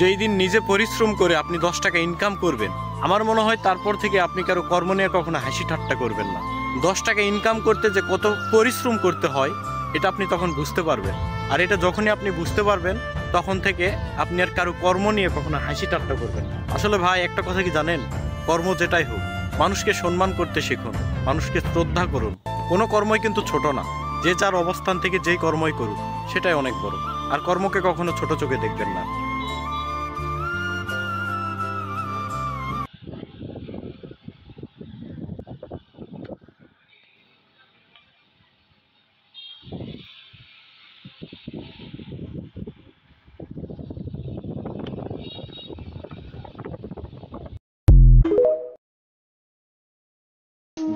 যেই দিন নিজে পরিশ্রম করে আপনি 10 টাকা ইনকাম করবেন, আমার মনে হয় তারপর থেকে আপনি কারো কর্ম নিয়ে কখনো হাসি ঠাট্টা করবেন না। 10 টাকা ইনকাম করতে যে কত পরিশ্রম করতে হয় এটা আপনি তখন বুঝতে পারবেন। আর এটা যখনই আপনি বুঝতে পারবেন তখন থেকে আপনি আর কারো কর্ম নিয়ে কখনো হাসি ঠাট্টা করবেন না। আসলে ভাই একটা কথা কি জানেন, কর্ম যেটাই হোক, মানুষকে সম্মান করতে শিখুন, মানুষকে শ্রদ্ধা করুন। কোনো কর্মই কিন্তু ছোট না। যে যার অবস্থান থেকে যেই কর্মই করুক সেটাই অনেক বড়। আর কর্মকে কখনো ছোট চোখে দেখবেন না।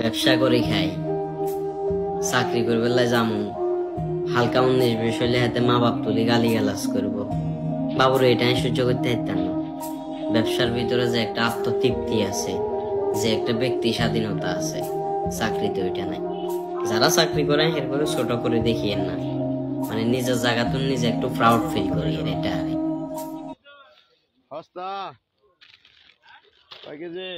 ব্যবসা করে খাই, চাকরি করবে যামু, হালকা 19-20 হইলে হাতে মা বাপ তুলি গালি গালাজ করবো, বাবুর এটাই সহ্য করতে পারতাম না। ব্যবসার ভিতরে যে একটা আত্মতৃপ্তি আছে, যে একটা ব্যক্তি স্বাধীনতা আছে, চাকরিতে ওইটা নাই। যারা চাকরি করে এরপরে ছোট করে দেখিয়েন না, মানে নিজের জায়গা তো নিজে একটু প্রাউড ফিল করি, এটা হস্তা কয় কেজি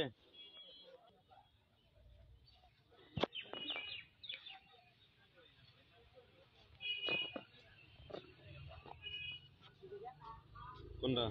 কোনটা